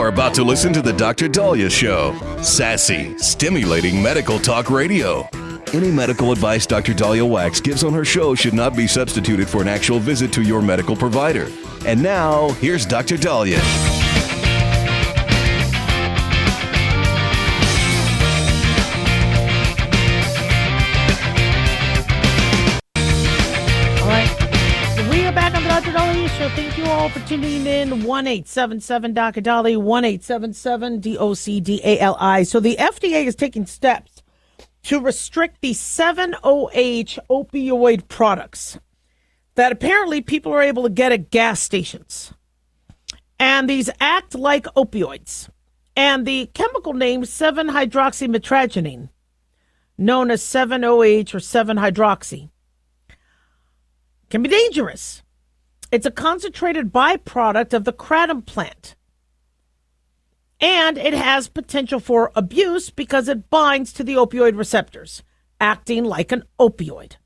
You're about to listen to the Dr. Daliah Show. Sassy, stimulating medical talk radio. Any medical advice Dr. Daliah Wax gives on her show should not be substituted for an actual visit to your medical provider. And now, here's Dr. Daliah. Dr. Daliah Show. Thank you all for tuning in. 1-877-Dr. Daliah, 1-877-DOCDALI. So the FDA is taking steps to restrict the 7-OH opioid products that apparently people are able to get at gas stations. And these act like opioids. And the chemical name 7-hydroxymetragenine, known as 7-OH or 7-hydroxy, can be dangerous. It's a concentrated byproduct of the kratom plant. And it has potential for abuse because it binds to the opioid receptors, acting like an opioid.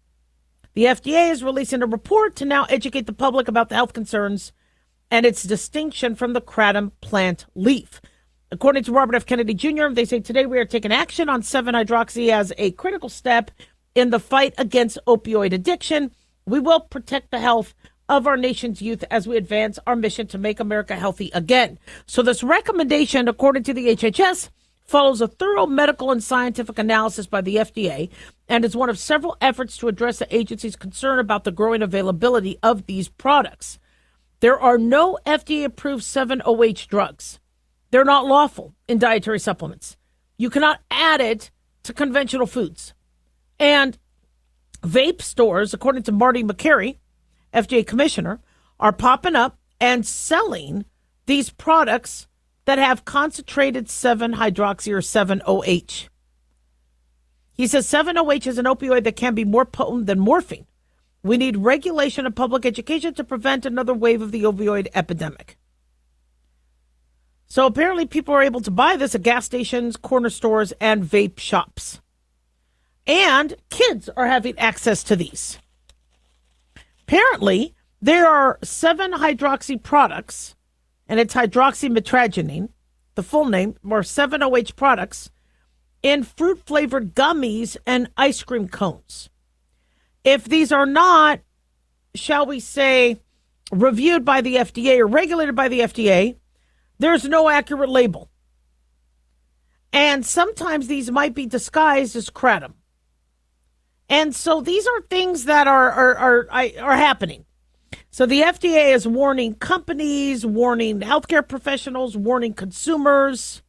The FDA is releasing a report to now educate the public about the health concerns and its distinction from the kratom plant leaf. According to Robert F. Kennedy Jr., they say today we are taking action on 7-hydroxy as a critical step in the fight against opioid addiction. We will protect the health of our nation's youth as we advance our mission to make America healthy again. So this recommendation, according to the HHS, follows a thorough medical and scientific analysis by the FDA and is one of several efforts to address the agency's concern about the growing availability of these products. There are no FDA-approved 7-OH drugs. They're not lawful in dietary supplements. You cannot add it to conventional foods. And vape stores, according to Marty Makary, FDA commissioner, are popping up and selling these products that have concentrated 7-hydroxy or 7-OH. He says 7-OH is an opioid that can be more potent than morphine. We need regulation and public education to prevent another wave of the opioid epidemic. So apparently people are able to buy this at gas stations, corner stores, and vape shops. And kids are having access to these. Apparently, there are 7-hydroxy products, and it's hydroxymetragenine, the full name, or 7-OH products, in fruit-flavored gummies and ice cream cones. If these are not, shall we say, reviewed by the FDA or regulated by the FDA, there's no accurate label. And sometimes these might be disguised as kratom. And so these are things that are happening. So the FDA is warning companies, warning healthcare professionals, warning consumers.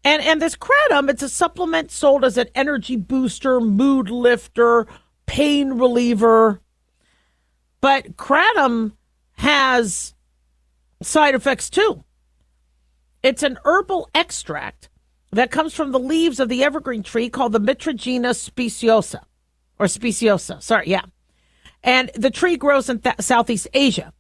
And this kratom, it's a supplement sold as an energy booster, mood lifter, pain reliever. But kratom has side effects too. It's an herbal extract that comes from the leaves of the evergreen tree called the Mitragyna speciosa. And the tree grows in Southeast Asia.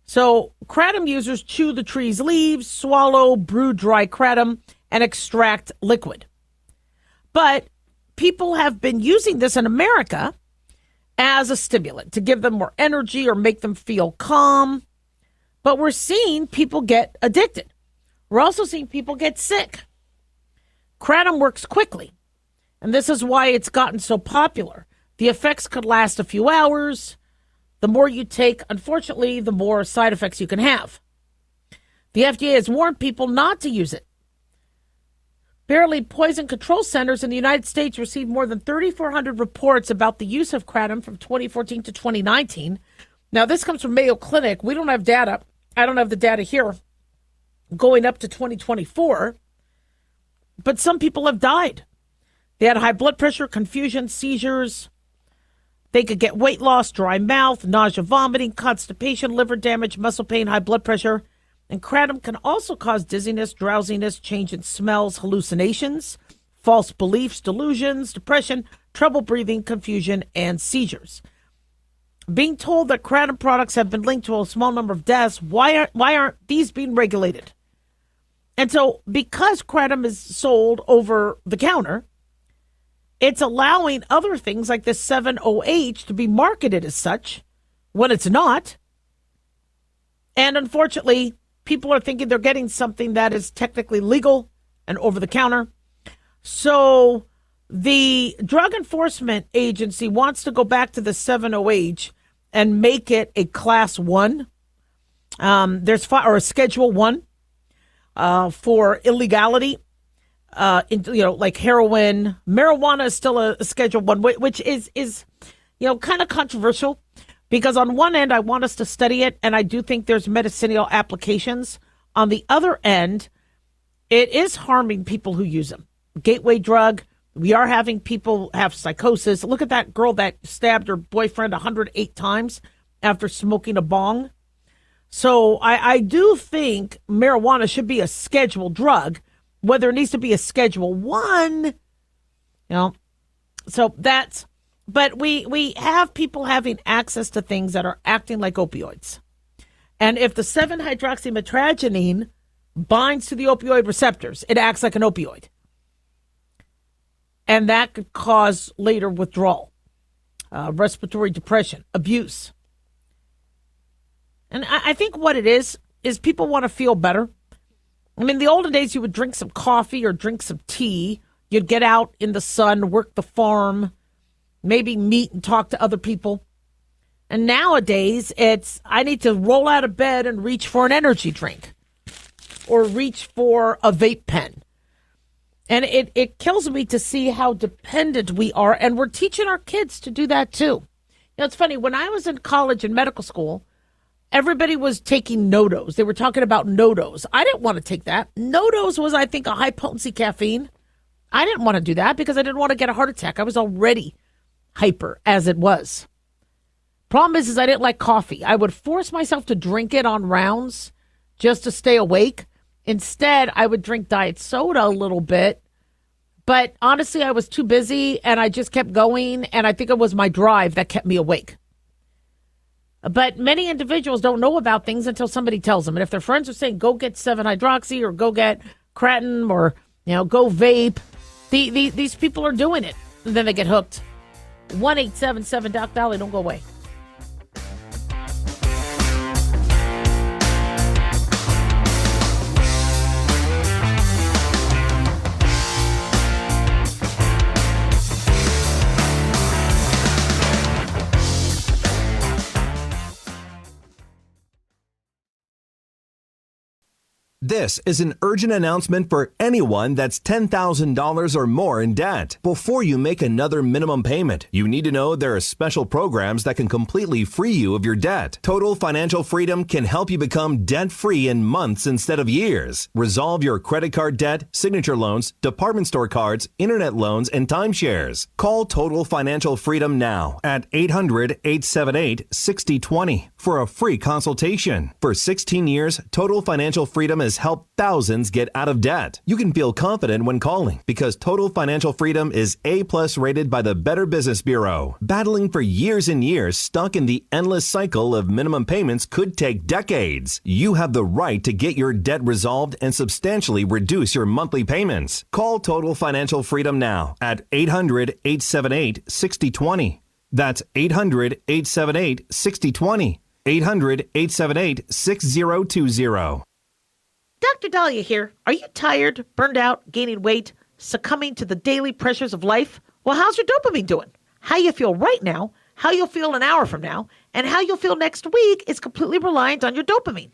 So kratom users chew the tree's leaves, swallow, brew dry kratom, and extract liquid. But people have been using this in America as a stimulant to give them more energy or make them feel calm. But we're seeing people get addicted. We're also seeing people get sick. Kratom works quickly, and this is why it's gotten so popular. The effects could last a few hours. The more you take, unfortunately, the more side effects you can have. The FDA has warned people not to use it. Apparently, poison control centers in the United States received more than 3,400 reports about the use of kratom from 2014 to 2019. Now, this comes from Mayo Clinic. We don't have data. I don't have the data here going up to 2024. But some people have died. They had high blood pressure, confusion, seizures. They could get weight loss, dry mouth, nausea, vomiting, constipation, liver damage, muscle pain, high blood pressure. And kratom can also cause dizziness, drowsiness, change in smells, hallucinations, false beliefs, delusions, depression, trouble breathing, confusion, and seizures. Being told that kratom products have been linked to a small number of deaths, why aren't these being regulated? And so because kratom is sold over the counter, it's allowing other things like this 7-OH to be marketed as such when it's not. And unfortunately, people are thinking they're getting something that is technically legal and over the counter. So the Drug Enforcement Agency wants to go back to the 7-OH and make it a class 1. Or a schedule 1 for illegality. Like heroin. Marijuana is still a schedule 1, which is kind of controversial, because on one end I want us to study it, and I do think there's medicinal applications. On the other end, it is harming people who use them. Gateway drug. We are having people have psychosis. Look at that girl that stabbed her boyfriend 108 times after smoking a bong. So I do think marijuana should be a scheduled drug, whether it needs to be a schedule 1, so that's, but we have people having access to things that are acting like opioids. And if the 7-hydroxymetragenine binds to the opioid receptors, it acts like an opioid. And that could cause later withdrawal, respiratory depression, abuse. And I think what it is people want to feel better. I mean, the olden days, you would drink some coffee or drink some tea. You'd get out in the sun, work the farm, maybe meet and talk to other people. And nowadays, I need to roll out of bed and reach for an energy drink or reach for a vape pen. And it kills me to see how dependent we are. And we're teaching our kids to do that, too. It's funny. When I was in college and medical school, everybody was taking no-dos. They were talking about no-dos. I didn't want to take that. No-dos was, I think, a high-potency caffeine. I didn't want to do that because I didn't want to get a heart attack. I was already hyper as it was. Problem is I didn't like coffee. I would force myself to drink it on rounds just to stay awake. Instead, I would drink diet soda a little bit. But honestly, I was too busy and I just kept going. And I think it was my drive that kept me awake. But many individuals don't know about things until somebody tells them. And if their friends are saying, go get 7-hydroxy or go get kratom or, go vape, these people are doing it. And then they get hooked. 1-877-DOC-DALIAH. Don't go away. This is an urgent announcement for anyone that's $10,000 or more in debt. Before you make another minimum payment, you need to know there are special programs that can completely free you of your debt. Total Financial Freedom can help you become debt-free in months instead of years. Resolve your credit card debt, signature loans, department store cards, internet loans, and timeshares. Call Total Financial Freedom now at 800-878-6020 for a free consultation. For 16 years, Total Financial Freedom has helped thousands get out of debt. You can feel confident when calling because Total Financial Freedom is A+ rated by the Better Business Bureau. Battling for years and years stuck in the endless cycle of minimum payments could take decades. You have the right to get your debt resolved and substantially reduce your monthly payments. Call Total Financial Freedom now at 800-878-6020. That's 800-878-6020. 800-878-6020. Dr. Daliah here. Are you tired, burned out, gaining weight, succumbing to the daily pressures of life? Well, how's your dopamine doing? How you feel right now, how you'll feel an hour from now, and how you'll feel next week is completely reliant on your dopamine.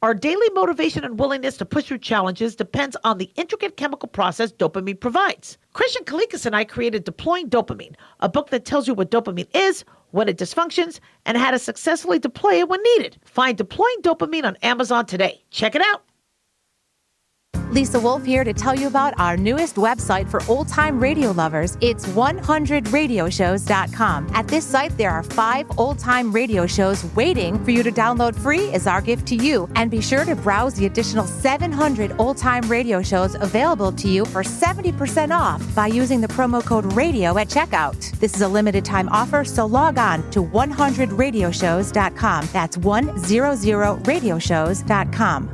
Our daily motivation and willingness to push through challenges depends on the intricate chemical process dopamine provides. Christian Kalikas and I created Deploying Dopamine, a book that tells you what dopamine is, when it dysfunctions, and how to successfully deploy it when needed. Find Deploying Dopamine on Amazon today. Check it out. Lisa Wolf here to tell you about our newest website for old-time radio lovers. It's 100radioshows.com. At this site, there are 5 old-time radio shows waiting for you to download free as our gift to you. And be sure to browse the additional 700 old-time radio shows available to you for 70% off by using the promo code RADIO at checkout. This is a limited-time offer, so log on to 100radioshows.com. That's 100radioshows.com.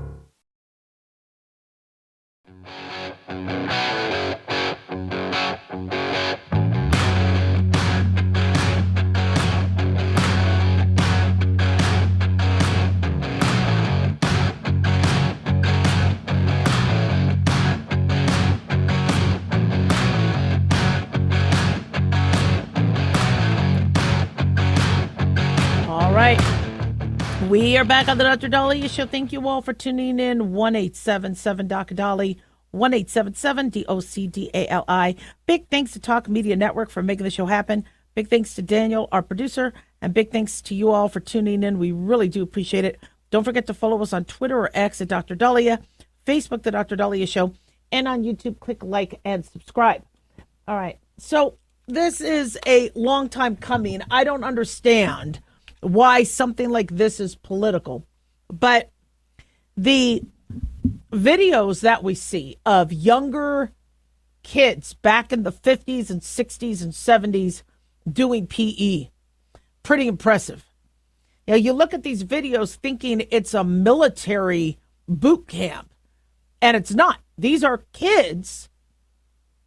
We are back on the Dr. Daliah Show. Thank you all for tuning in. 1-877 Dr. Dali, 1-877 DOCDALI. Big thanks to Talk Media Network for making the show happen. Big thanks to Daniel, our producer, and big thanks to you all for tuning in. We really do appreciate it. Don't forget to follow us on Twitter or X at Dr. Daliah, Facebook, The Dr. Daliah Show, and on YouTube, click like and subscribe. All right. So this is a long time coming. I don't understand why something like this is political, but the videos that we see of younger kids back in the 50s and 60s and 70s doing PE, pretty impressive. You look at these videos thinking it's a military boot camp, and it's not. These are kids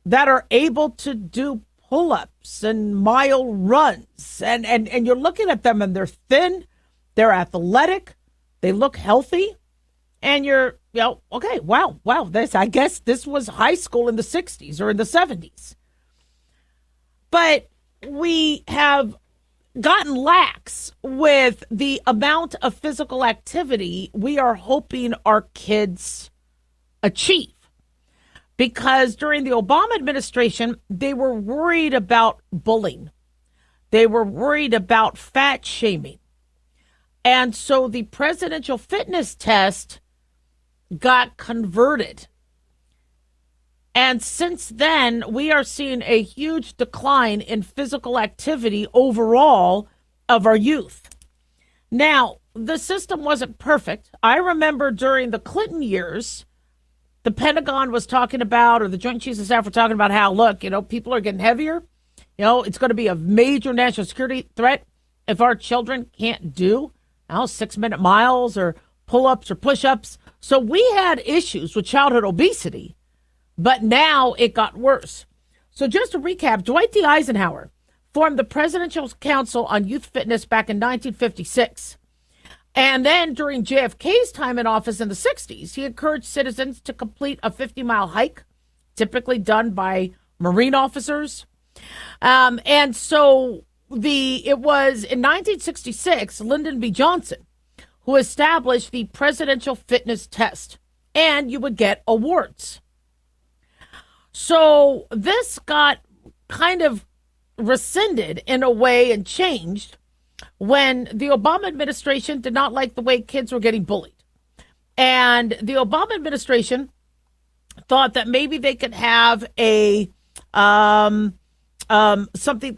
that are able to do pull-ups and mile runs, and you're looking at them and they're thin, they're athletic, they look healthy, and you're, okay, wow, I guess this was high school in the 60s or in the 70s. But we have gotten lax with the amount of physical activity we are hoping our kids achieve. Because during the Obama administration, they were worried about bullying. They were worried about fat shaming. And so the presidential fitness test got converted. And since then, we are seeing a huge decline in physical activity overall of our youth. Now, the system wasn't perfect. I remember during the Clinton years, the Pentagon was talking about, or the Joint Chiefs of Staff were talking about how, look, people are getting heavier. It's going to be a major national security threat if our children can't do 6-minute miles or pull-ups or push-ups. So we had issues with childhood obesity, but now it got worse. So just to recap, Dwight D. Eisenhower formed the Presidential Council on Youth Fitness back in 1956. And then during JFK's time in office in the 60s, he encouraged citizens to complete a 50-mile hike, typically done by Marine officers. And so it was in 1966, Lyndon B. Johnson, who established the Presidential Fitness Test, and you would get awards. So this got kind of rescinded in a way and changed when the Obama administration did not like the way kids were getting bullied. And the Obama administration thought that maybe they could have a something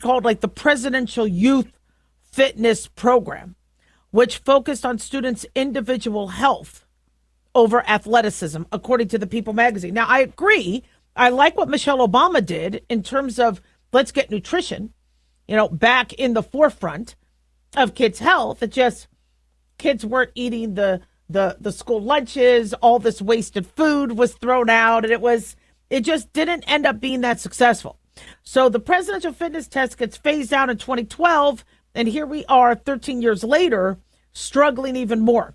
called like the Presidential Youth Fitness Program, which focused on students' individual health over athleticism, according to the People magazine. Now, I agree. I like what Michelle Obama did in terms of let's get nutrition, back in the forefront of kids' health. It just, kids weren't eating the school lunches, all this wasted food was thrown out, and it just didn't end up being that successful. So the presidential fitness test gets phased out in 2012, and here we are 13 years later, struggling even more.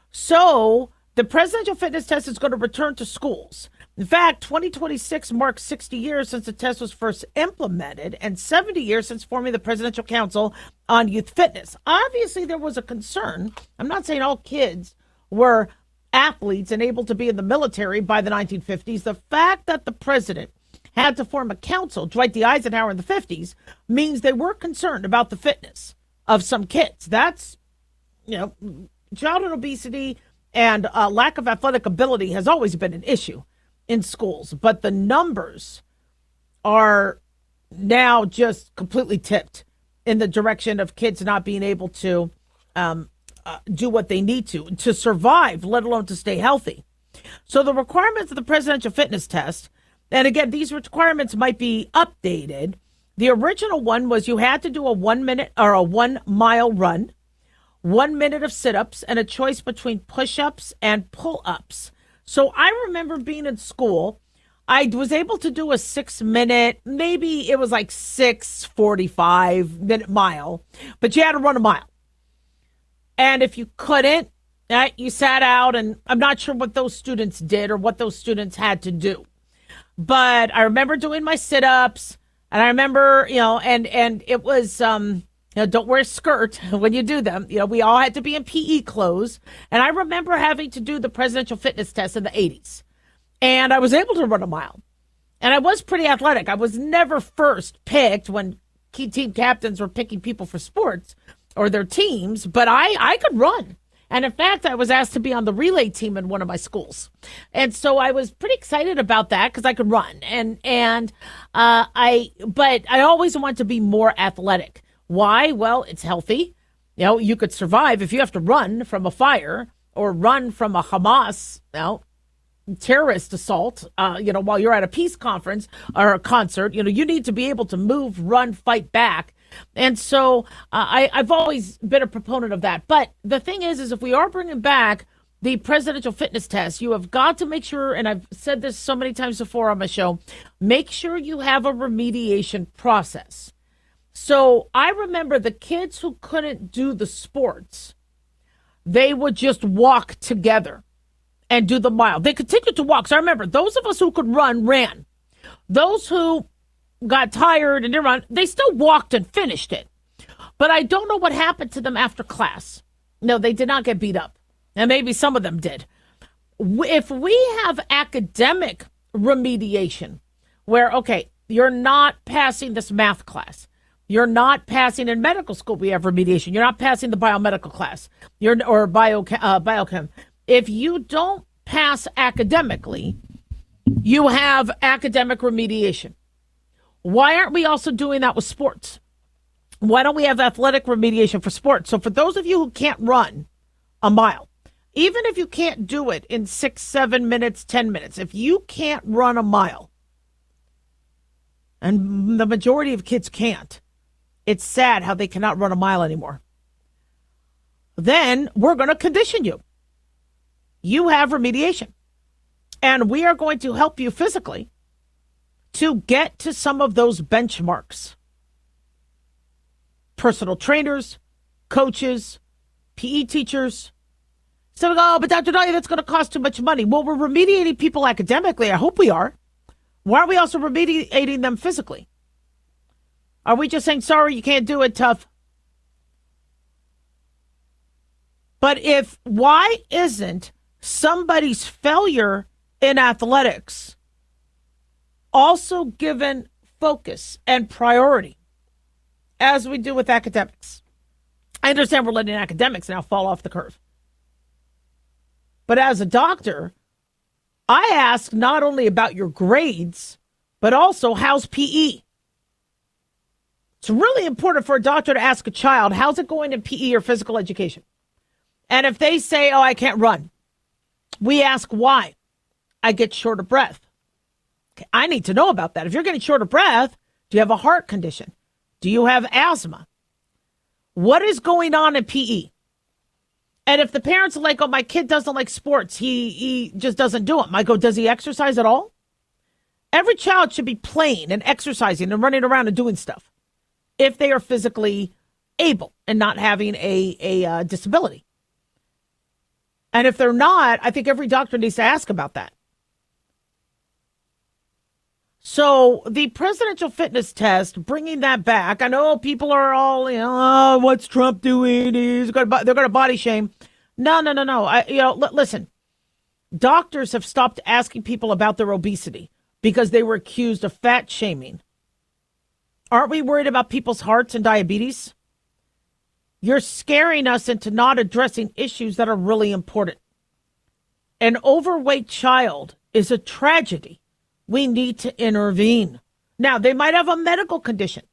So the presidential fitness test is going to return to schools. In fact, 2026 marks 60 years since the test was first implemented and 70 years since forming the Presidential Council on Youth Fitness. Obviously, there was a concern. I'm not saying all kids were athletes and able to be in the military by the 1950s. The fact that the president had to form a council, Dwight D. Eisenhower in the 50s, means they were concerned about the fitness of some kids. That's, childhood obesity and lack of athletic ability has always been an issue in schools, but the numbers are now just completely tipped in the direction of kids not being able to do what they need to survive, let alone to stay healthy. So the requirements of the presidential fitness test, and again, these requirements might be updated. The original one was you had to do a 1 minute or a 1 mile run, 1 minute of sit-ups, and a choice between push-ups and pull-ups. So I remember being in school, I was able to do a 6 minute, maybe it was like 6:45 minute mile, but you had to run a mile. And if you couldn't, you sat out, and I'm not sure what those students did or what those students had to do. But I remember doing my sit-ups, and I remember, and it was, don't wear a skirt when you do them. We all had to be in PE clothes. And I remember having to do the presidential fitness test in the 80s. And I was able to run a mile. And I was pretty athletic. I was never first picked when key team captains were picking people for sports or their teams, but I could run. And in fact, I was asked to be on the relay team in one of my schools. And so I was pretty excited about that because I could run. But I always want to be more athletic. Why? Well, it's healthy. You could survive if you have to run from a fire or run from a Hamas, terrorist assault, while you're at a peace conference or a concert. You need to be able to move, run, fight back. And so I've always been a proponent of that. But the thing is if we are bringing back the presidential fitness test, you have got to make sure, and I've said this so many times before on my show, make sure you have a remediation process. So I remember the kids who couldn't do the sports, they would just walk together and do the mile. They continued to walk. So I remember those of us who could run, ran. Those who got tired and didn't run, they still walked and finished it. But I don't know what happened to them after class. No, they did not get beat up. And maybe some of them did. If we have academic remediation where, okay, you're not passing this math class. You're not passing in medical school. We have remediation. You're not passing the biomedical class or biochem. If you don't pass academically, you have academic remediation. Why aren't we also doing that with sports? Why don't we have athletic remediation for sports? So for those of you who can't run a mile, even if you can't do it in 6, 7 minutes, 10 minutes, if you can't run a mile, and the majority of kids can't, it's sad how they cannot run a mile anymore, then we're going to condition you. You have remediation. And we are going to help you physically to get to some of those benchmarks. Personal trainers, coaches, PE teachers. So, but Dr. Daliah, that's going to cost too much money. Well, we're remediating people academically. I hope we are. Why are we also remediating them physically? Are we just saying, sorry, you can't do it, tough? But why isn't somebody's failure in athletics also given focus and priority as we do with academics? I understand we're letting academics now fall off the curve. But as a doctor, I ask not only about your grades, but also how's PE? It's really important for a doctor to ask a child, how's it going in PE or physical education? And if they say, I can't run, we ask why. I get short of breath. Okay, I need to know about that. If you're getting short of breath, do you have a heart condition? Do you have asthma? What is going on in PE? And if the parents are like, my kid doesn't like sports, he just doesn't do them. I go, does he exercise at all? Every child should be playing and exercising and running around and doing stuff if they are physically able and not having a disability. And if they're not, I think every doctor needs to ask about that. So the presidential fitness test, bringing that back, I know people are all, what's Trump doing? They're going to body shame. No. Listen, doctors have stopped asking people about their obesity because they were accused of fat shaming. Aren't we worried about people's hearts and diabetes? You're scaring us into not addressing issues that are really important. An overweight child is a tragedy. We need to intervene. Now, they might have a medical condition.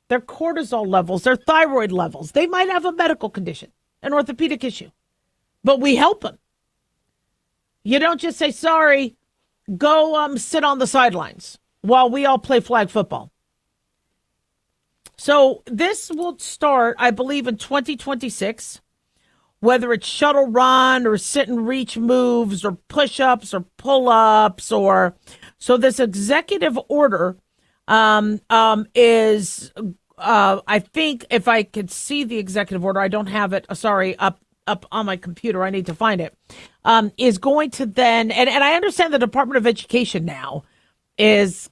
Their cortisol levels, their thyroid levels, they might have a medical condition, an orthopedic issue. But we help them. You don't just say, sorry, go sit on the sidelines while we all play flag football. So this will start, I believe, in 2026, whether it's shuttle run or sit and reach moves or push-ups or pull-ups so this executive order is, I think if I could see the executive order, I don't have it, up on my computer, I need to find it, is going to then, and I understand the Department of Education now is,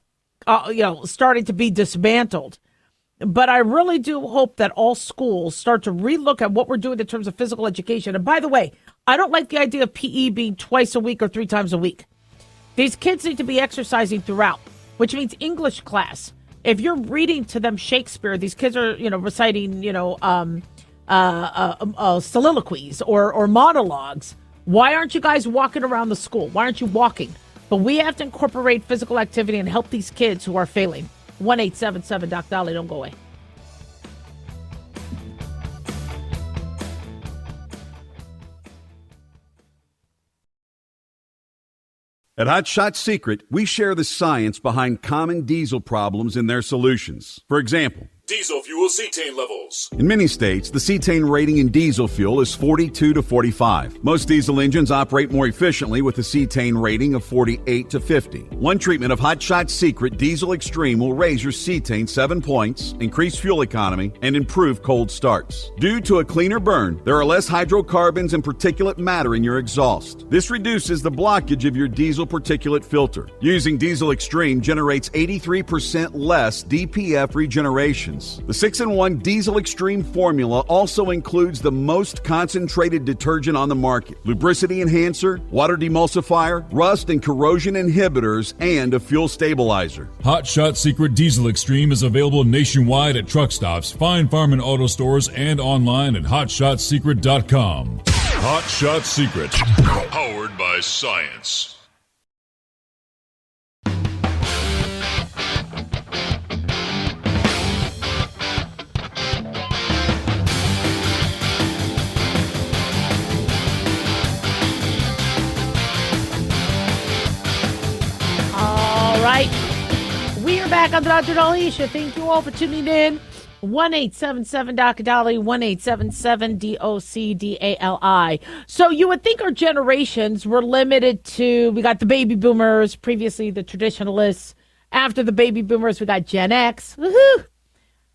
starting to be dismantled. But I really do hope that all schools start to relook at what we're doing in terms of physical education. And by the way, I don't like the idea of PE being twice a week or 3 times a week. These kids need to be exercising throughout, which means English class. If you're reading to them Shakespeare, these kids are, reciting, soliloquies or monologues. Why aren't you guys walking around the school? Why aren't you walking? But we have to incorporate physical activity and help these kids who are failing. 1-877 Doc Daliah. Don't go away. At Hot Shot Secret, we share the science behind common diesel problems and their solutions. For example, diesel fuel cetane levels. in many states, the cetane rating in diesel fuel is 42 to 45. Most diesel engines operate more efficiently with a cetane rating of 48 to 50. One treatment of Hot Shot Secret Diesel Extreme will raise your cetane 7 points, increase fuel economy, and improve cold starts. Due to a cleaner burn, there are less hydrocarbons and particulate matter in your exhaust. This reduces the blockage of your diesel particulate filter. Using Diesel Extreme generates 83% less DPF regeneration. The 6-in-1 Diesel Extreme formula also includes the most concentrated detergent on the market, lubricity enhancer, water demulsifier, rust and corrosion inhibitors, and a fuel stabilizer. Hot Shot Secret Diesel Extreme is available nationwide at truck stops, fine farm and auto stores, and online at hotshotsecret.com. Hot Shot Secret, powered by science. Right. We are back on the Dr. Daliah Show. Thank you all for tuning in. 1-877 Dr. Daliah, 1-877 DOCDALI. So you would think our generations were limited to, we got the baby boomers, previously the traditionalists. After the baby boomers, we got Gen X, woohoo,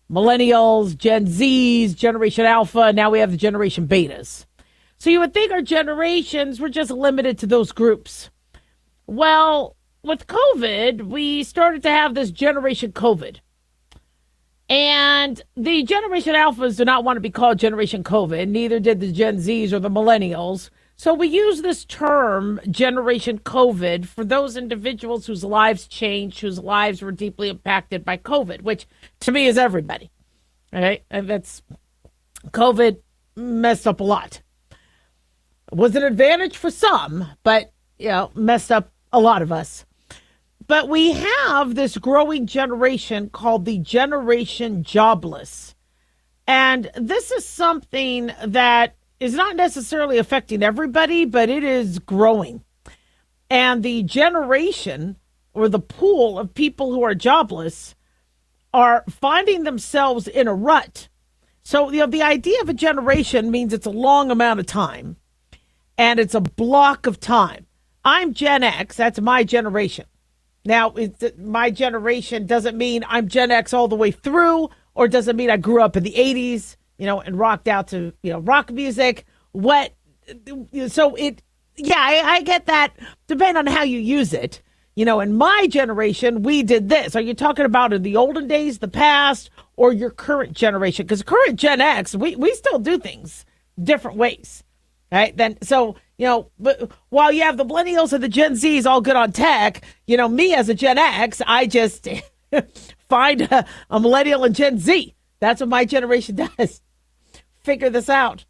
millennials, Gen Zs, Generation Alpha. Now we have the Generation Betas. So you would think our generations were just limited to those groups. Well, with COVID, we started to have this Generation COVID. And the Generation Alphas do not want to be called Generation COVID. Neither did the Gen Zs or the Millennials. So we use this term, Generation COVID, for those individuals whose lives changed, whose lives were deeply impacted by COVID, which to me is everybody. All right? And that's COVID messed up a lot. It was an advantage for some, but, messed up a lot of us. But we have this growing generation called the Generation Jobless. And this is something that is not necessarily affecting everybody, but it is growing. And the generation or the pool of people who are jobless are finding themselves in a rut. So, the idea of a generation means it's a long amount of time and it's a block of time. I'm Gen X. That's my generation. Now, my generation doesn't mean I'm Gen X all the way through, or doesn't mean I grew up in the 80s, and rocked out to, rock music. I get that, depending on how you use it. In my generation, we did this. Are you talking about in the olden days, the past, or your current generation? Because current Gen X, we still do things different ways. Right? But while you have the millennials and the Gen Zs all good on tech, me as a Gen X, I just find a millennial and Gen Z. That's what my generation does. Figure this out.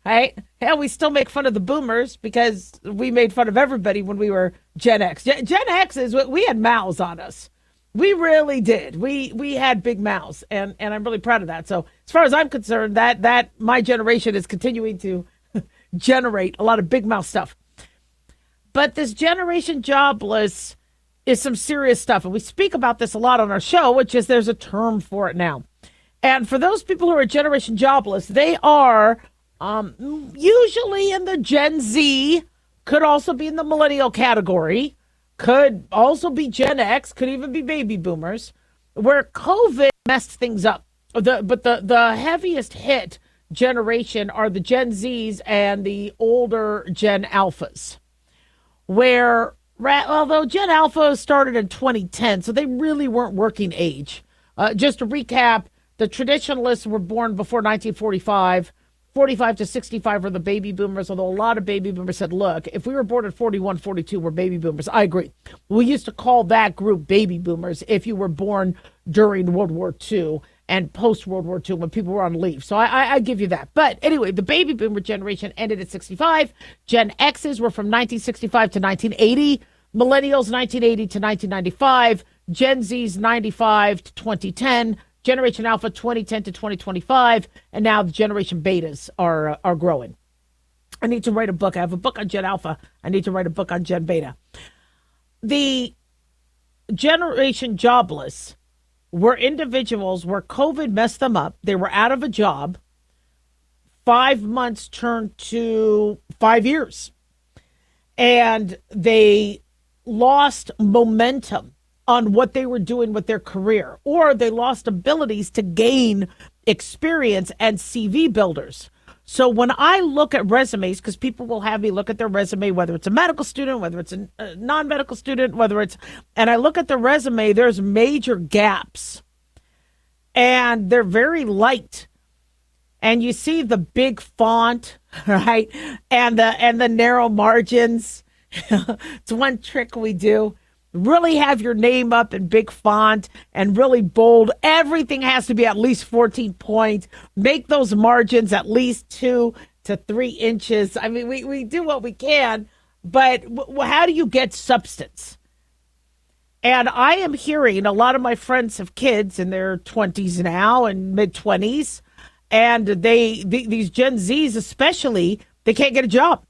Right? Hell, we still make fun of the boomers because we made fun of everybody when we were Gen X. Gen X is what we had mouths on us. We really did. We had big mouths, and I'm really proud of that. So as far as I'm concerned, that my generation is continuing to generate a lot of big mouth stuff. But this Generation Jobless is some serious stuff. And we speak about this a lot on our show, which is there's a term for it now. And for those people who are Generation Jobless, they are usually in the Gen Z, could also be in the millennial category, could also be Gen X, could even be baby boomers, where COVID messed things up. But the heaviest hit generation are the Gen Zs and the older Gen Alphas, where, although Gen Alpha started in 2010, so they really weren't working age. Just to recap, The traditionalists were born before 1945. 45 to 65 are the baby boomers, although a lot of baby boomers said, look, if we were born at 41, 42, we're baby boomers. I agree. We used to call that group baby boomers if you were born during World War II and post-World War II when people were on leave. So I give you that. But anyway, the baby boomer generation ended at 65. Gen X's were from 1965 to 1980. Millennials, 1980 to 1995. Gen Z's, 95 to 2010. Generation Alpha, 2010 to 2025. And now the Generation Betas are growing. I need to write a book. I have a book on Gen Alpha. I need to write a book on Gen Beta. The Generation Jobless were individuals where COVID messed them up. They were out of a job. 5 months turned to 5 years. And they lost momentum on what they were doing with their career, or they lost abilities to gain experience and CV builders. So when I look at resumes, because people will have me look at their resume, whether it's a medical student, whether it's a non-medical student, and I look at the resume, there's major gaps and they're very light. And you see the big font, right? And the narrow margins. It's one trick we do. Really have your name up in big font and really bold. Everything has to be at least 14 points. Make those margins at least 2 to 3 inches. I mean, we do what we can, but how do you get substance? And I am hearing a lot of my friends have kids in their 20s now and mid-20s, and these Gen Zs especially, they can't get a job.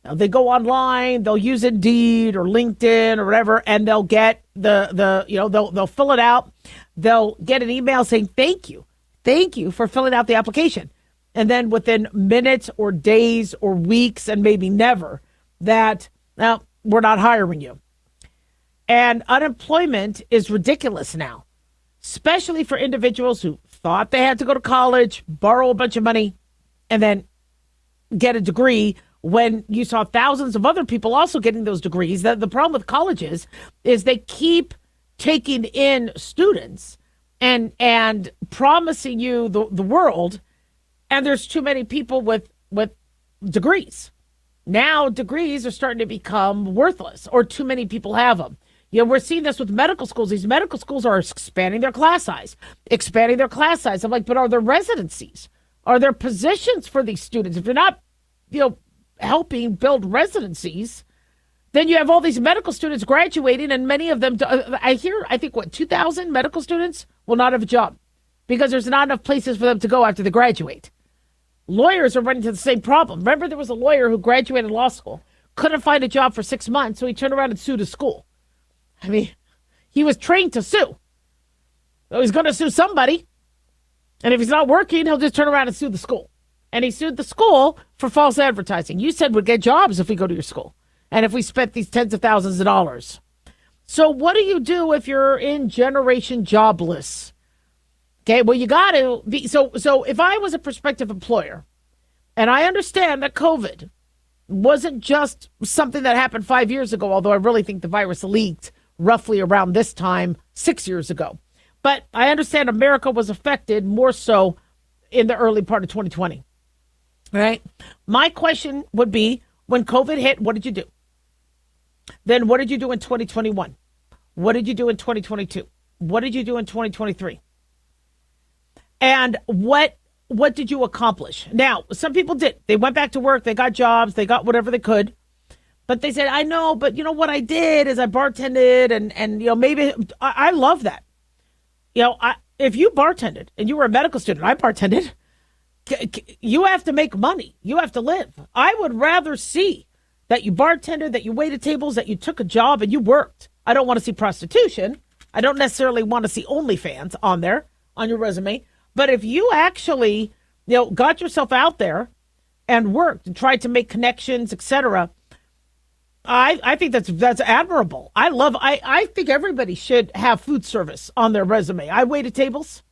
They go online, they'll use Indeed or LinkedIn or whatever, and they'll get they'll fill it out. They'll get an email saying, thank you for filling out the application. And then within minutes or days or weeks and maybe never, that, now, we're not hiring you. And unemployment is ridiculous now, especially for individuals who thought they had to go to college, borrow a bunch of money, and then get a degree when you saw thousands of other people also getting those degrees. The problem with colleges is they keep taking in students and promising you the world, and there's too many people with degrees. Now degrees are starting to become worthless, or too many people have them. You know, we're seeing this with medical schools. These medical schools are expanding their class size. I'm like, but are there residencies? Are there positions for these students? If you're not, helping build residencies, then you have all these medical students graduating, and many of them, I think 2,000 medical students will not have a job because there's not enough places for them to go after they graduate. Lawyers are running into the same problem. Remember, there was a lawyer who graduated law school, couldn't find a job for 6 months, so he turned around and sued his school. I mean, he was trained to sue. So he's going to sue somebody, and if he's not working, he'll just turn around and sue the school. And he sued the school for false advertising. You said we'd get jobs if we go to your school and if we spent these tens of thousands of dollars. So what do you do if you're in Generation Jobless? Okay, well, you got to be. So if I was a prospective employer, and I understand that COVID wasn't just something that happened 5 years ago, although I really think the virus leaked roughly around this time 6 years ago. But I understand America was affected more so in the early part of 2020. All right. My question would be, when COVID hit, what did you do? Then what did you do in 2021? What did you do in 2022? What did you do in 2023? And what did you accomplish? Now, some people did. They went back to work. They got jobs. They got whatever they could. But they said, I know, but you know what I did is I bartended and maybe I love that. If you bartended and you were a medical student, I bartended. You have to make money. You have to live. I would rather see that you bartended, that you waited tables, that you took a job and you worked. I don't want to see prostitution. I don't necessarily want to see OnlyFans on there, on your resume. But if you actually, got yourself out there and worked and tried to make connections, etc., I think that's admirable. I think everybody should have food service on their resume. I waited tables,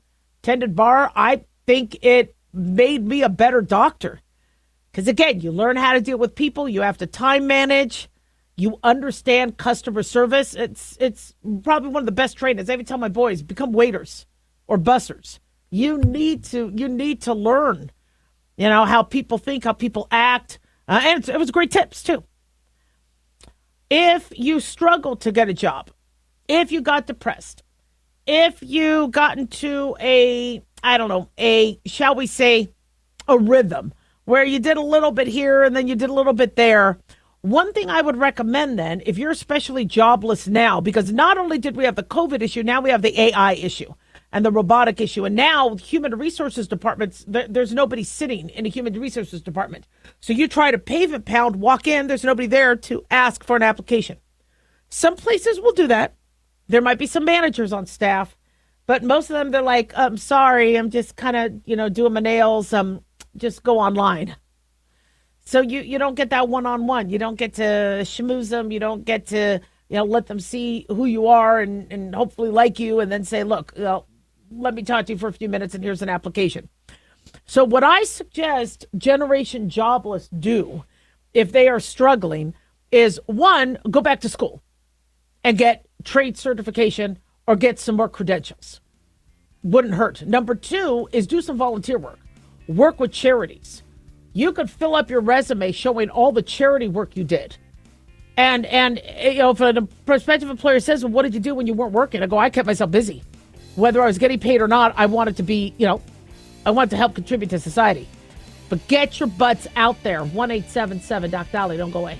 tended bar. I think it made me a better doctor. Because again, you learn how to deal with people. You have to time manage. You understand customer service. It's probably one of the best trainings. I even tell my boys, become waiters or bussers. You need to learn, how people think, how people act. And it was great tips, too. If you struggle to get a job, if you got depressed, if you got into shall we say, a rhythm where you did a little bit here and then you did a little bit there, one thing I would recommend then, if you're especially jobless now, because not only did we have the COVID issue, now we have the AI issue and the robotic issue. And now human resources departments, there's nobody sitting in a human resources department. So you try to pavement pound, walk in, there's nobody there to ask for an application. Some places will do that. There might be some managers on staff, but most of them, they're like, I'm sorry, I'm just kind of, doing my nails. Just go online. So you don't get that one-on-one. You don't get to schmooze them. You don't get to, let them see who you are and hopefully like you and then say, look, let me talk to you for a few minutes and here's an application. So what I suggest Generation Jobless do if they are struggling is, one, go back to school and get trade certification or get some more credentials. Wouldn't hurt. Number two is do some volunteer work. Work with charities. You could fill up your resume showing all the charity work you did. And if a prospective employer says, well, what did you do when you weren't working? I go, I kept myself busy. Whether I was getting paid or not, I wanted to be, I wanted to help contribute to society. But get your butts out there. 1-877 Doc Daliah. Don't go away.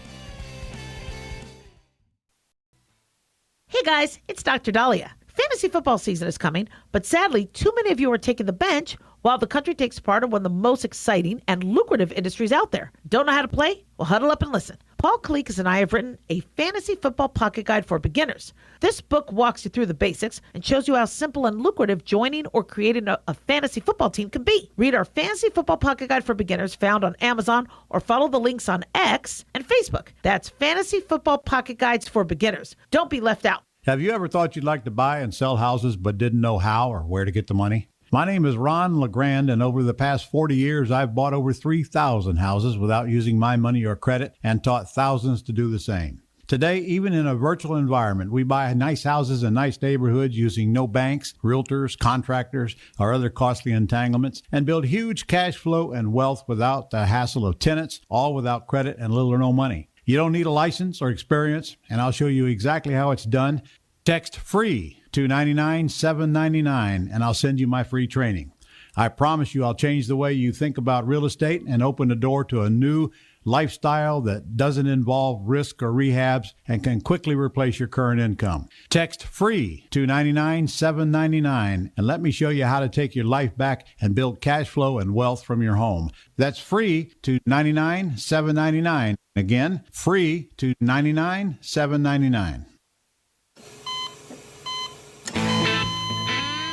Hey guys, it's Dr. Daliah. Fantasy football season is coming, but sadly, too many of you are taking the bench while the country takes part in one of the most exciting and lucrative industries out there. Don't know how to play? Well, huddle up and listen. Paul Kalikas and I have written a fantasy football pocket guide for beginners. This book walks you through the basics and shows you how simple and lucrative joining or creating a fantasy football team can be. Read our fantasy football pocket guide for beginners found on Amazon or follow the links on X and Facebook. That's fantasy football pocket guides for beginners. Don't be left out. Have you ever thought you'd like to buy and sell houses but didn't know how or where to get the money? My name is Ron LeGrand, and over the past 40 years, I've bought over 3,000 houses without using my money or credit and taught thousands to do the same. Today, even in a virtual environment, we buy nice houses in nice neighborhoods using no banks, realtors, contractors, or other costly entanglements, and build huge cash flow and wealth without the hassle of tenants, all without credit and little or no money. You don't need a license or experience, and I'll show you exactly how it's done. Text FREE to 99799, and I'll send you my free training. I promise you I'll change the way you think about real estate and open the door to a new lifestyle that doesn't involve risk or rehabs and can quickly replace your current income. Text FREE to 99799, and let me show you how to take your life back and build cash flow and wealth from your home. That's FREE to 99799. Again, FREE to 99799.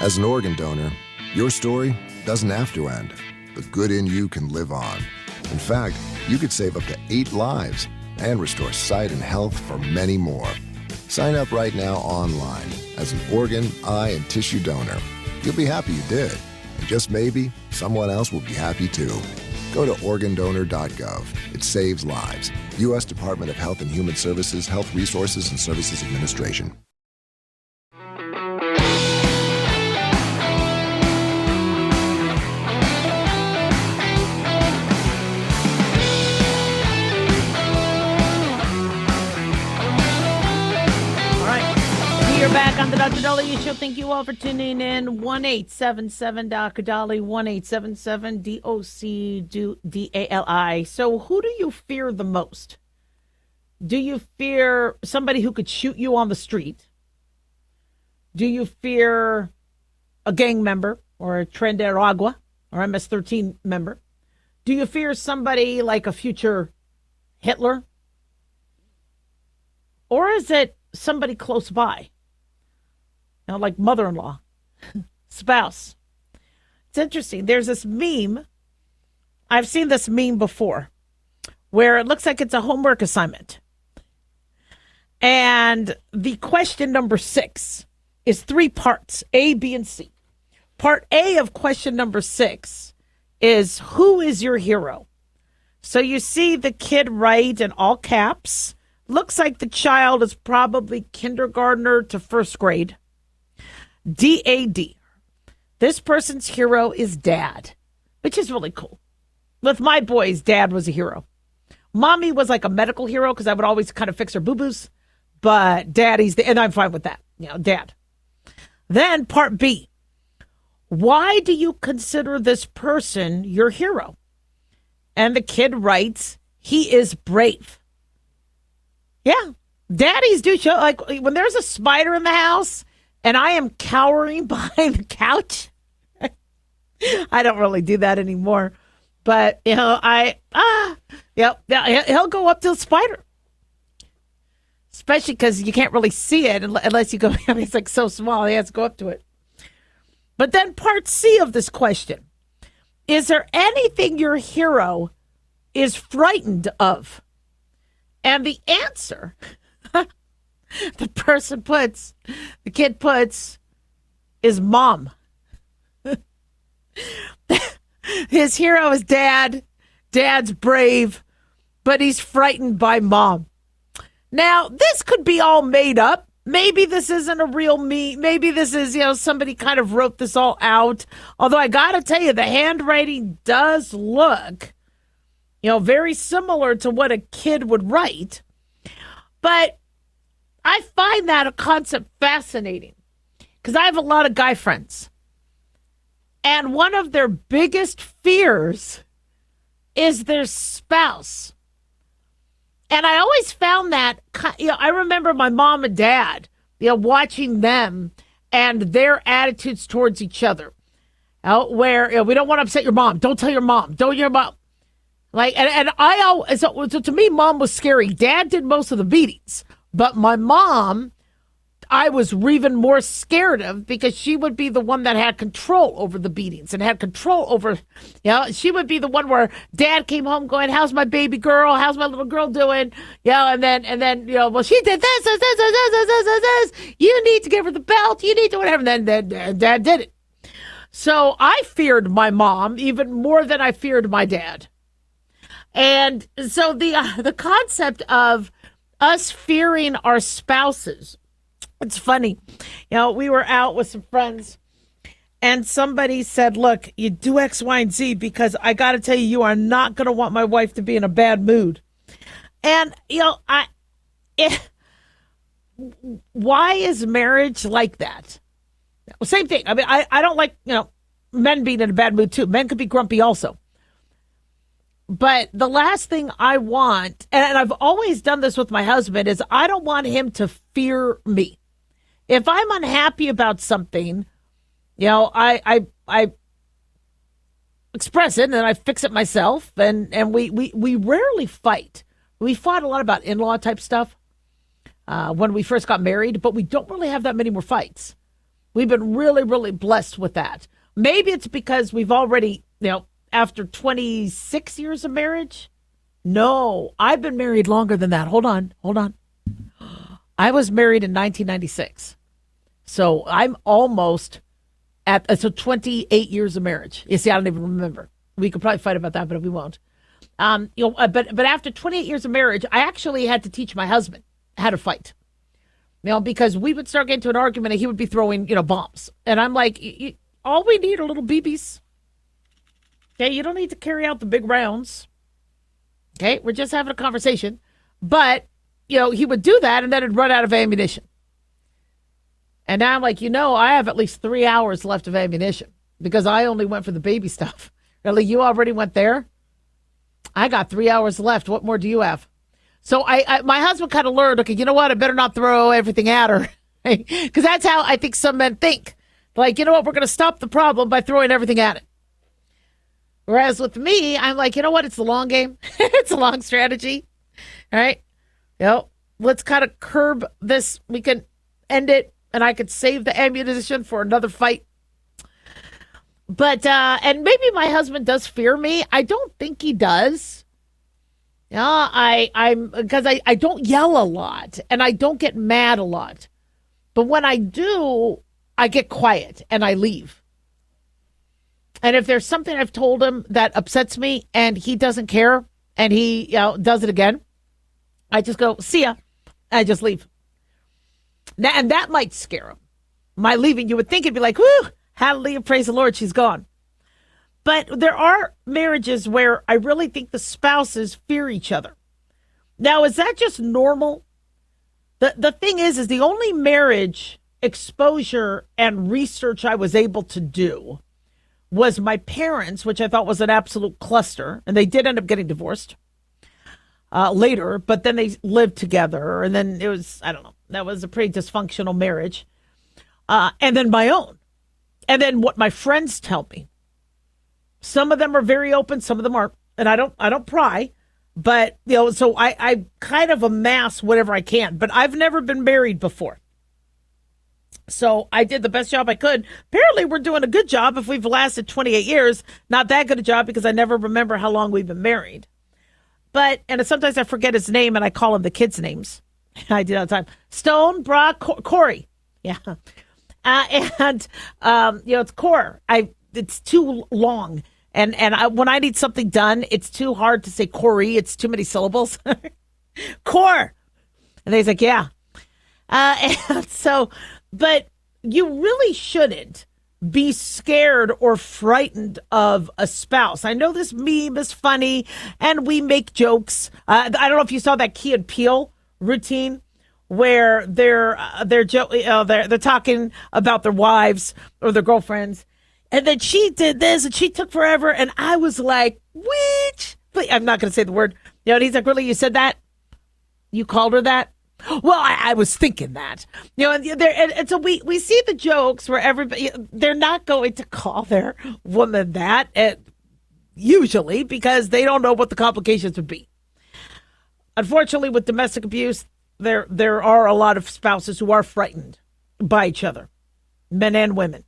As an organ donor, your story doesn't have to end. The good in you can live on. In fact, you could save up to 8 lives and restore sight and health for many more. Sign up right now online as an organ, eye, and tissue donor. You'll be happy you did. And just maybe, someone else will be happy too. Go to organdonor.gov. It saves lives. U.S. Department of Health and Human Services, Health Resources and Services Administration. You're back on the Dr. Daliah Show. Thank you all for tuning in. 1-877 Dr. Daliah, 1-877-DOC-DALI. So who do you fear the most? Do you fear somebody who could shoot you on the street? Do you fear a gang member or a Tren de Aragua or MS-13 member? Do you fear somebody like a future Hitler? Or is it somebody close by? Like mother-in-law, spouse. It's interesting. There's this meme. I've seen this meme before where it looks like it's a homework assignment. And the question number 6 is 3 parts, A, B, and C. Part A of question number 6 is, who is your hero? So you see the kid write in all caps. Looks like the child is probably kindergartner to first grade. DAD. This person's hero is dad, which is really cool. With my boys, dad was a hero. Mommy was like a medical hero because I would always kind of fix her boo-boos. But daddy's and I'm fine with that. Dad. Then part B. Why do you consider this person your hero? And the kid writes, he is brave. Yeah. Daddies do show, like when there's a spider in the house and I am cowering behind the couch. I don't really do that anymore. But, he'll go up to the spider. Especially because you can't really see it unless you go, it's like so small, he has to go up to it. But then part C of this question, is there anything your hero is frightened of? And the answer, the kid puts, is mom. His hero is dad. Dad's brave, but he's frightened by mom. Now, this could be all made up. Maybe this isn't a real me. Maybe this is, somebody kind of wrote this all out. Although I got to tell you, the handwriting does look, very similar to what a kid would write. But I find that a concept fascinating because I have a lot of guy friends. And one of their biggest fears is their spouse. And I always found that, I remember my mom and dad, watching them and their attitudes towards each other. Where we don't want to upset your mom. Don't tell your mom. Don't your mom. Like, and I always, so to me, mom was scary. Dad did most of the beatings. But my mom, I was even more scared of because she would be the one that had control over the beatings and had control over, she would be the one where dad came home going, how's my baby girl? How's my little girl doing? And then, well, she did this. You need to give her the belt. You need to whatever. And then dad did it. So I feared my mom even more than I feared my dad. And so the concept of us fearing our spouses, it's funny. We were out with some friends and somebody said, look, you do X, Y, and Z because I got to tell you, you are not going to want my wife to be in a bad mood. And, why is marriage like that? Well, same thing. I mean, I don't like, men being in a bad mood too. Men could be grumpy also. But the last thing I want, and I've always done this with my husband, is I don't want him to fear me. If I'm unhappy about something, I express it and I fix it myself. And we rarely fight. We fought a lot about in-law type stuff when we first got married, but we don't really have that many more fights. We've been really, really blessed with that. Maybe it's because we've already, after 26 years of marriage. No, I've been married longer than that. Hold on. I was married in 1996. So I'm almost at 28 years of marriage. You see, I don't even remember. We could probably fight about that, but we won't. But after 28 years of marriage, I actually had to teach my husband how to fight. Because we would start getting to an argument and he would be throwing, bombs. And I'm like, all we need are little BBs. Okay, you don't need to carry out the big rounds. Okay, we're just having a conversation. But, he would do that and then it'd run out of ammunition. And now I'm like, I have at least 3 hours left of ammunition because I only went for the baby stuff. Really, you already went there? I got 3 hours left. What more do you have? So my husband kind of learned, okay, you know what? I better not throw everything at her. Because that's how I think some men think. Like, you know what? We're going to stop the problem by throwing everything at it. Whereas with me, I'm like, you know what? It's the long game. It's a long strategy. All right. Let's kind of curb this. We can end it and I could save the ammunition for another fight. But, and maybe my husband does fear me. I don't think he does. Because I don't yell a lot and I don't get mad a lot. But when I do, I get quiet and I leave. And if there's something I've told him that upsets me and he doesn't care and he does it again, I just go, see ya. I just leave. Now, and that might scare him. My leaving, you would think it'd be like, whoo, Hallelujah, praise the Lord, she's gone. But there are marriages where I really think the spouses fear each other. Now, is that just normal? The thing is the only marriage exposure and research I was able to do was my parents, which I thought was an absolute cluster. And they did end up getting divorced later, but then they lived together. And then it was, I don't know, that was a pretty dysfunctional marriage. And then my own. And then what my friends tell me. Some of them are very open, some of them aren't. And I don't pry. But, so I kind of amass whatever I can. But I've never been married before. So I did the best job I could. Apparently, we're doing a good job if we've lasted 28 years. Not that good a job because I never remember how long we've been married. And sometimes I forget his name and I call him the kids' names. I do all the time. Stone, Brock, Corey. Yeah. It's Core. It's too long. And when I need something done, it's too hard to say Corey. It's too many syllables. Core. And he's like, yeah. But you really shouldn't be scared or frightened of a spouse. I know this meme is funny and we make jokes. I don't know if you saw that Key and Peele routine where they're talking about their wives or their girlfriends. And then she did this and she took forever. And I was like, which? But I'm not going to say the word. And he's like, really? You said that? You called her that? Well, I was thinking that. And so we see the jokes where everybody, they're not going to call their woman that, usually, because they don't know what the complications would be. Unfortunately, with domestic abuse, there are a lot of spouses who are frightened by each other, men and women.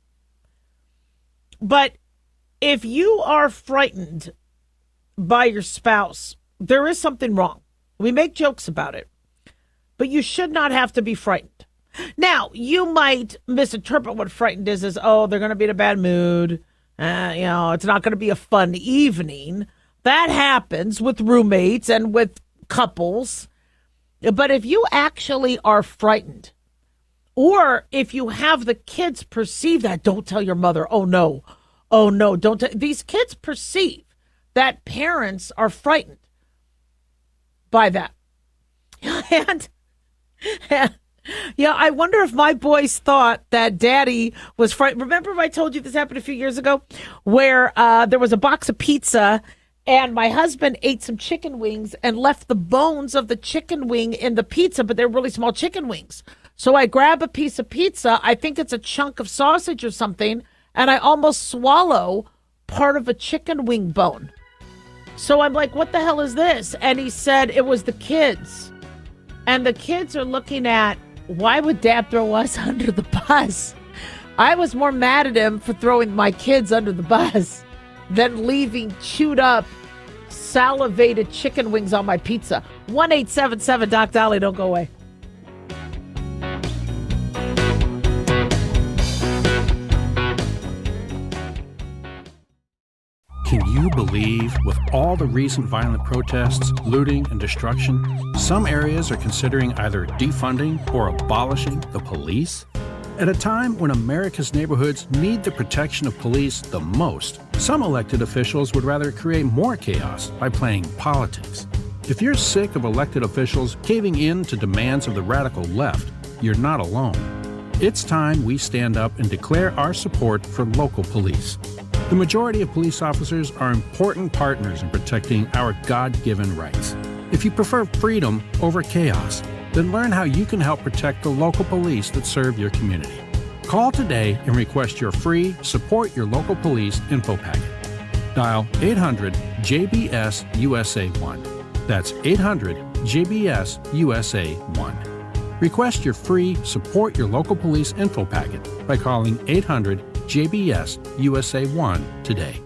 But if you are frightened by your spouse, there is something wrong. We make jokes about it, but you should not have to be frightened. Now, you might misinterpret what frightened is as, oh, they're going to be in a bad mood. It's not going to be a fun evening. That happens with roommates and with couples. But if you actually are frightened, or if you have the kids perceive that, don't tell your mother, oh no, don't tell. These kids perceive that parents are frightened by that. And I wonder if my boys thought that daddy was frightened. Remember I told you this happened a few years ago where there was a box of pizza and my husband ate some chicken wings and left the bones of the chicken wing in the pizza, but they're really small chicken wings. So I grab a piece of pizza, I think it's a chunk of sausage or something, and I almost swallow part of a chicken wing bone. So I'm like, what the hell is this? And he said it was the kids. And the kids are looking at, why would dad throw us under the bus? I was more mad at him for throwing my kids under the bus than leaving chewed up, salivated chicken wings on my pizza. 1-877 Doc Daliah, don't go away. Can you believe, with all the recent violent protests, looting, and destruction, some areas are considering either defunding or abolishing the police? At a time when America's neighborhoods need the protection of police the most, some elected officials would rather create more chaos by playing politics. If you're sick of elected officials caving in to demands of the radical left, you're not alone. It's time we stand up and declare our support for local police. The majority of police officers are important partners in protecting our God-given rights. If you prefer freedom over chaos, then learn how you can help protect the local police that serve your community. Call today and request your free Support Your Local Police info packet. Dial 800-JBS-USA-1. That's 800-JBS-USA-1. Request your free Support Your Local Police info packet by calling 800-JBS-USA-1 today.